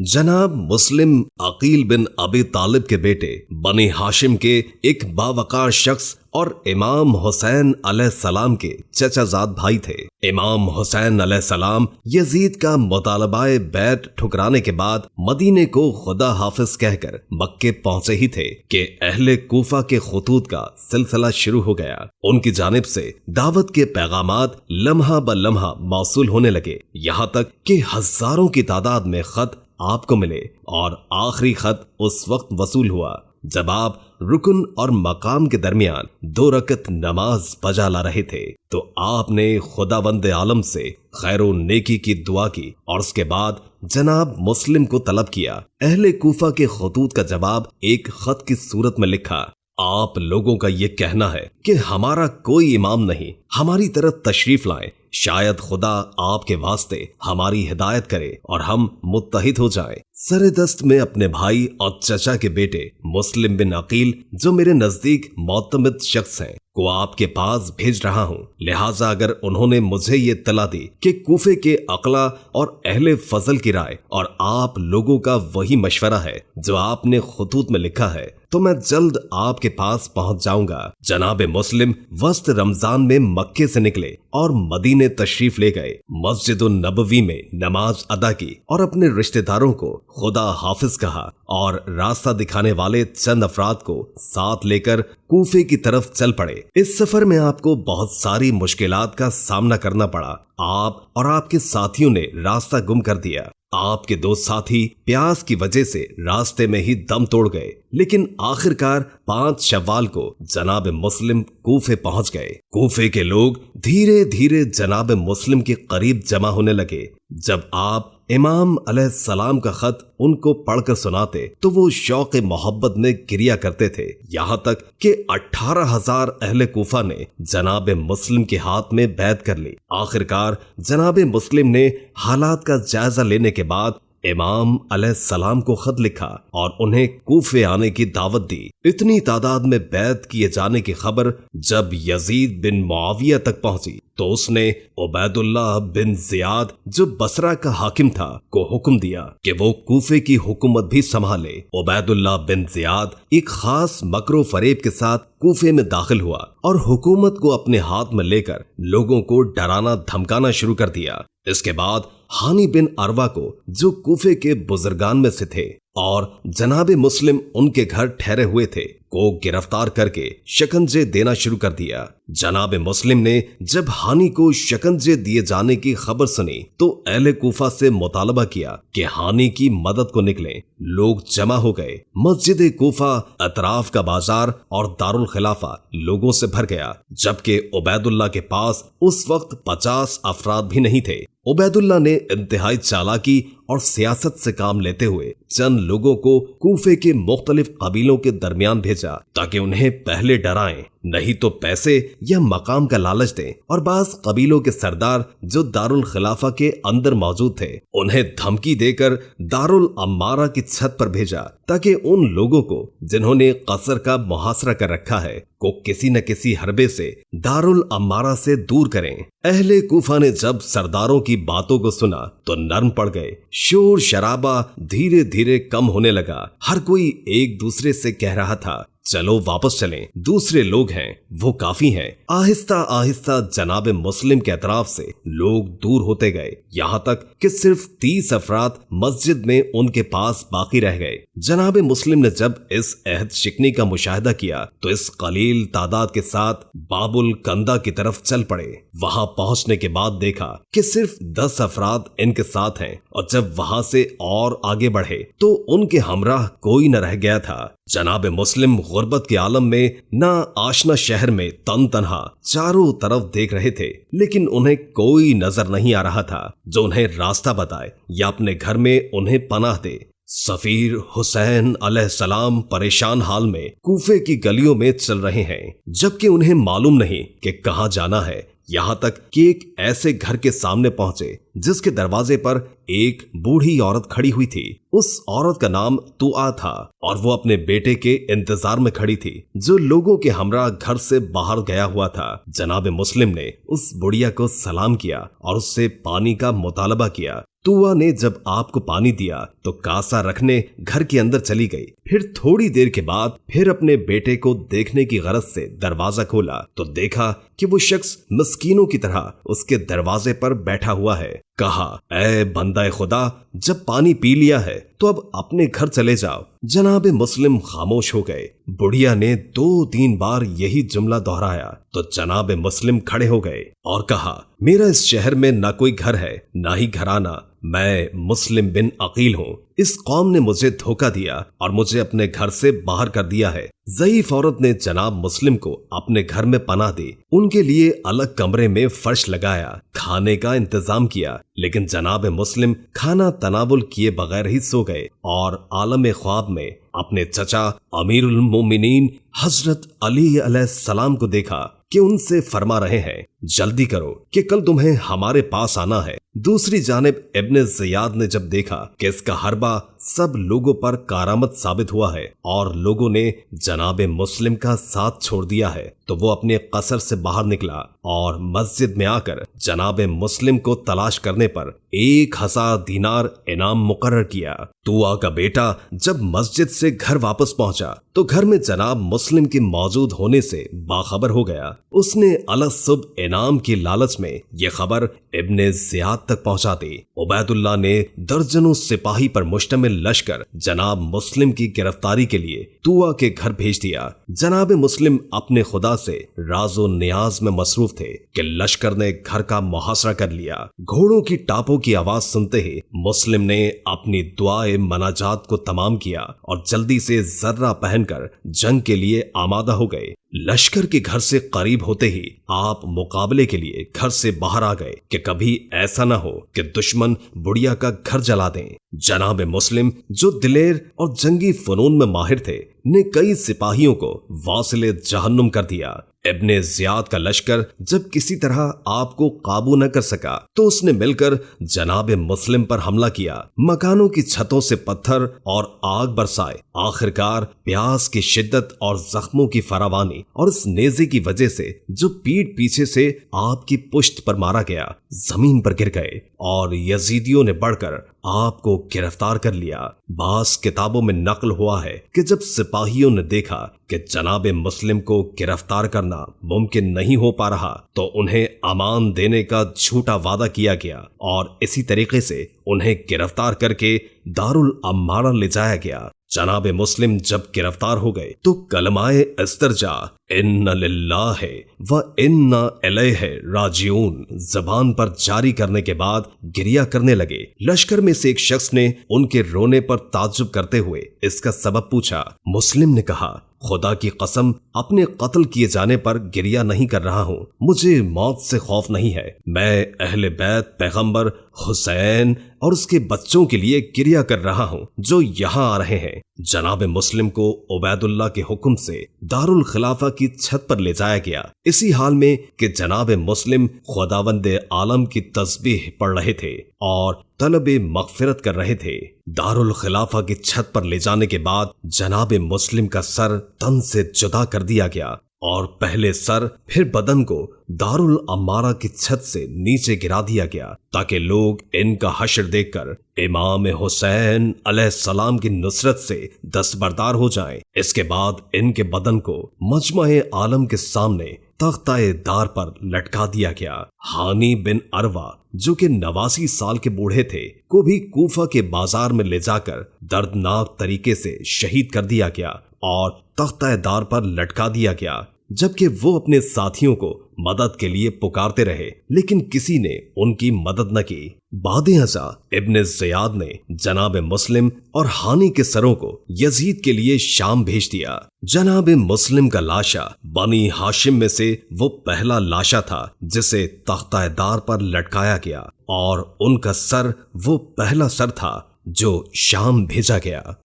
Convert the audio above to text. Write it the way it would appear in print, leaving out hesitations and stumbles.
جناب مسلم عقیل بن ابی طالب کے بیٹے بنی ہاشم کے ایک باوقار شخص اور امام حسین علیہ السلام کے چچا زاد بھائی تھے۔ امام حسین علیہ السلام یزید کا مطالبہ بیعت ٹھکرانے کے بعد مدینے کو خدا حافظ کہہ کر مکے پہنچے ہی تھے کہ اہل کوفہ کے خطوط کا سلسلہ شروع ہو گیا۔ ان کی جانب سے دعوت کے پیغامات لمحہ بلمحہ موصول ہونے لگے، یہاں تک کہ ہزاروں کی تعداد میں خط آپ کو ملے، اور آخری خط اس وقت وصول ہوا جب آپ رکن اور مقام کے درمیان 2 رکعت نماز بجا لا رہے تھے، تو آپ نے خداوند عالم سے خیر و نیکی کی دعا کی اور اس کے بعد جناب مسلم کو طلب کیا۔ اہل کوفہ کے خطوط کا جواب ایک خط کی صورت میں لکھا: آپ لوگوں کا یہ کہنا ہے کہ ہمارا کوئی امام نہیں، ہماری طرف تشریف لائیں، شاید خدا آپ کے واسطے ہماری ہدایت کرے اور ہم متحد ہو جائیں۔ سر دست میں اپنے بھائی اور چچا کے بیٹے مسلم بن عقیل، جو میرے نزدیک معتمد شخص ہیں، کو آپ کے پاس بھیج رہا ہوں، لہٰذا اگر انہوں نے مجھے یہ اطلاع دی کہ کوفے کے عقلا اور اہل فضل کی رائے اور آپ لوگوں کا وہی مشورہ ہے جو آپ نے خطوط میں لکھا ہے، تو میں جلد آپ کے پاس پہنچ جاؤں گا۔ جناب مسلم وسط رمضان میں مکے سے نکلے اور مدینے تشریف لے گئے، مسجد النبوی میں نماز ادا کی اور اپنے رشتہ داروں کو خدا حافظ کہا، اور راستہ دکھانے والے چند افراد کو ساتھ لے کر کوفے کی طرف چل پڑے۔ اس سفر میں آپ کو بہت ساری مشکلات کا سامنا کرنا پڑا۔ آپ اور آپ کے ساتھیوں نے راستہ گم کر دیا۔ آپ کے 2 ساتھی پیاس کی وجہ سے راستے میں ہی دم توڑ گئے، لیکن آخرکار 5 شوال کو جناب مسلم کوفے پہنچ گئے۔ کوفے کے لوگ دھیرے دھیرے جناب مسلم کے قریب جمع ہونے لگے۔ جب آپ امام علیہ السلام کا خط ان کو پڑھ کر سناتے تو وہ شوق محبت میں گریا کرتے تھے، یہاں تک کہ 18,000 اہل کوفہ نے جناب مسلم کے ہاتھ میں بیعت کر لی۔ آخرکار جناب مسلم نے حالات کا جائزہ لینے کے بعد امام علیہ السلام کو خط لکھا اور انہیں کوفے آنے کی دعوت دی۔ اتنی تعداد میں بیعت کیے جانے کی خبر جب یزید بن معاویہ تک پہنچی تو اس نے عبید اللہ بن زیاد، جو بصرہ کا حاکم تھا، کو حکم دیا کہ وہ کوفے کی حکومت بھی سنبھالے۔ عبید اللہ بن زیاد ایک خاص مکر و فریب کے ساتھ کوفے میں داخل ہوا اور حکومت کو اپنے ہاتھ میں لے کر لوگوں کو ڈرانا دھمکانا شروع کر دیا۔ اس کے بعد ہانی بن عروہ کو، جو کوفے کے بزرگان میں سے تھے اور جناب مسلم ان کے گھر ٹھہرے ہوئے تھے، کو گرفتار کر کے شکنجے دینا شروع کر دیا۔ جناب مسلم نے جب ہانی کو شکنجے دیے جانے کی خبر سنی تو اہل کوفہ سے مطالبہ کیا کہ ہانی کی مدد کو نکلیں۔ لوگ جمع ہو گئے۔ مسجد کوفہ، اطراف کا بازار اور دارالخلافہ لوگوں سے بھر گیا، جبکہ عبید اللہ کے پاس اس وقت 50 افراد بھی نہیں تھے۔ عبید اللہ نے انتہائی چالاکی اور سیاست سے کام لیتے ہوئے چند لوگوں کو کوفے کے مختلف قبیلوں کے درمیان بھیجا تاکہ انہیں پہلے ڈرائیں، نہیں تو پیسے یا مقام کا لالچ دیں، اور بعض قبیلوں کے سردار جو دارالخلافہ کے اندر موجود تھے انہیں دھمکی دے کر دارالعمارہ کی چھت پر بھیجا تاکہ ان لوگوں کو جنہوں نے قصر کا محاصرہ کر رکھا ہے کو کسی نہ کسی حربے سے دارالعمارہ سے دور کریں۔ اہل کوفہ نے جب سرداروں کی باتوں کو سنا تو نرم پڑ گئے۔ شور شرابہ دھیرے دھیرے کم ہونے لگا۔ ہر کوئی ایک دوسرے سے کہہ رہا تھا، چلو واپس چلیں، دوسرے لوگ ہیں، وہ کافی ہیں۔ آہستہ آہستہ جناب مسلم کے اطراف سے لوگ دور ہوتے گئے، یہاں تک کہ صرف 30 افراد مسجد میں ان کے پاس باقی رہ گئے۔ جناب مسلم نے جب اس عہد شکنی کا مشاہدہ کیا تو اس قلیل تعداد کے ساتھ باب الکندہ کی طرف چل پڑے۔ وہاں پہنچنے کے بعد دیکھا کہ صرف 10 افراد ان کے ساتھ ہیں، اور جب وہاں سے اور آگے بڑھے تو ان کے ہمراہ کوئی نہ رہ گیا تھا۔ جناب مسلم غربت کے عالم میں نہ آشنا شہر میں تن تنہا چاروں طرف دیکھ رہے تھے، لیکن انہیں کوئی نظر نہیں آ رہا تھا جو انہیں راستہ بتائے یا اپنے گھر میں انہیں پناہ دے۔ سفیر حسین علیہ السلام پریشان حال میں کوفے کی گلیوں میں چل رہے ہیں، جبکہ انہیں معلوم نہیں کہ کہاں جانا ہے، یہاں تک کہ ایک ایسے گھر کے سامنے پہنچے जिस के दरवाजे पर एक बूढ़ी औरत खड़ी हुई थी। उस औरत का नाम तुआ था और वो अपने बेटे के इंतजार में खड़ी थी, जो लोगों के हमरा घर से बाहर गया हुआ था। जनाब मुस्लिम ने उस बुढ़िया को सलाम किया और उससे पानी का मुतालबा किया। तुआ ने जब आपको पानी दिया तो कासा रखने घर के अंदर चली गई। फिर थोड़ी देर के बाद फिर अपने बेटे को देखने की गरज से दरवाजा खोला तो देखा कि वो शख्स मिस्कीनों की तरह उसके दरवाजे पर बैठा हुआ है। कहा, ऐ बंदा खुदा, जब पानी पी लिया है तो अब अपने घर चले जाओ। जनाब मुस्लिम खामोश हो गए। बुढ़िया ने 2-3 बार यही जुमला दोहराया तो जनाब मुस्लिम खड़े हो गए और कहा, मेरा इस शहर में ना कोई घर है ना ही घराना। मैं मुस्लिम बिन अकील हूँ। इस कौम ने मुझे धोखा दिया और मुझे अपने घर से बाहर कर दिया है। ज़ईफ औरत ने जनाब मुस्लिम को अपने घर में पनाह दी। उनके लिए अलग कमरे में फर्श लगाया, खाने का इंतजाम किया, लेकिन जनाब मुस्लिम खाना तनावुल किए बगैर ही सो गए और आलम ख्वाब में अपने चचा अमीरुल मोमिनीन हजरत अली अलैहिस्सलाम को देखा कि उनसे फरमा रहे हैं, जल्दी करो कि कल तुम्हें हमारे पास आना है। दूसरी जानिब इब्ने ज़ियाद ने जब देखा कि इसका हरबा सब लोगों पर कारामद साबित हुआ है और लोगों ने जनाब मुस्लिम का साथ छोड़ दिया है, तो वो अपने कसर से बाहर निकला और मस्जिद में आकर जनाब मुस्लिम को तलाश करने पर 1000 दीनार इनाम मुकर्रर किया। तुआ का बेटा जब मस्जिद से घर वापस पहुंचा तो घर में जनाब मुस्लिम के मौजूद होने से बाखबर हो गया। उसने अलग इनाम की लालच में ये खबर इब्ने ज़ियाद तक पहुंचा दी। उबैदुल्लाह ने दर्जनों सिपाही पर मुश्तमिल लश्कर जनाब मुस्लिम की गिरफ्तारी के लिए तुआ के घर भेज दिया। जनाब मुस्लिम अपने खुदा से राजो नियाज में मसरूफ थे कि लश्कर ने घर का मुहासरा कर लिया। घोड़ों की टापों की आवाज सुनते ही मुस्लिम ने अपनी दुआए मनाजात को तमाम किया और जल्दी से जर्रा पहनकर जंग के लिए आमादा हो गए। लश्कर के घर से करीब होते ही आप मुकाबले के लिए घर से बाहर आ गए कि कभी ऐसा न हो कि दुश्मन बुढ़िया का घर जला दें। जनाब मुस्लिम जो दिलेर और जंगी फनून में माहिर थे ने कई सिपाहियों को वासिले जहन्नुम कर दिया। इब्ने ज़ियाद का लश्कर जब किसी तरह आपको काबू न कर सका तो उसने मिलकर जनाब मुस्लिम पर हमला किया, मकानों की छतों से पत्थर और आग बरसाए। आखिरकार प्यास की शिद्दत और जख्मों की फरावानी और इस नेज़े की वजह से जो पीठ पीछे से आपकी पुश्त पर मारा गया, जमीन पर गिर गए और यजीदियों ने बढ़कर आपको गिरफ्तार कर लिया। बास किताबों में नकल हुआ है कि जब सिपाहियों ने देखा कि जनाब मुस्लिम को गिरफ्तार करना मुमकिन नहीं हो पा रहा तो उन्हें अमान देने का झूठा वादा किया गया और इसी तरीके से उन्हें गिरफ्तार करके दारुल अम्मारा ले जाया गया। जनाब मुस्लिम जब गिरफ्तार हो गए तो कलमाए इस्तरजा इन्ना लिल्लाहि व इन्ना इलैहि राजिऊन जबान पर जारी करने के बाद गिरिया करने लगे। लश्कर में से एक शख्स ने उनके रोने पर ताज्जुब करते हुए इसका सबब पूछा। मुस्लिम ने कहा, खुदा की कसम, अपने कत्ल किए जाने पर गिरिया नहीं कर रहा हूँ। मुझे मौत से खौफ नहीं है। मैं अहले बैत पैगंबर हुसैन और उसके बच्चों के लिए गिरिया कर रहा हूँ जो यहाँ आ रहे हैं। जनाब मुस्लिम को उबैदुल्लाह के हुक्म से दारुल खिलाफा की छत पर ले जाया गया, इसी हाल में कि जनाब मुस्लिम खुदावंद आलम की तस्बीह पढ़ रहे थे और तलबे मगफिरत कर रहे थे। दारुल खिलाफा की छत पर ले जाने के बाद जनाब मुस्लिम का सर तन से जुदा कर दिया गया और पहले सर फिर बदन को दारुल अम्मारा की छत से नीचे गिरा दिया गया ताकि लोग इनका हश्र देखकर इमाम हुसैन अलैहिस्सलाम की नुसरत से दस्तबरदार हो जाएं। इसके बाद इनके बदन को मजमा-ए आलम के सामने तख्ता-ए दार पर लटका दिया गया। हानी बिन अरवा जो कि 89 साल के बूढ़े थे को भी कूफा के बाजार में ले जाकर दर्दनाक तरीके से शहीद कर दिया गया और तख्ता-ए दार पर लटका दिया गया, जबकि वो अपने साथियों को मदद के लिए पुकारते रहे लेकिन किसी ने उनकी मदद न की। बाद-ए-अज़ा इब्ने ज़ियाद ने जनाब मुस्लिम और हानी के सरों को यजीद के लिए शाम भेज दिया। जनाब मुस्लिम का लाशा बनी हाशिम में से वो पहला लाशा था जिसे तख्ता-ए दार पर लटकाया गया और उनका सर वो पहला सर था जो शाम भेजा गया।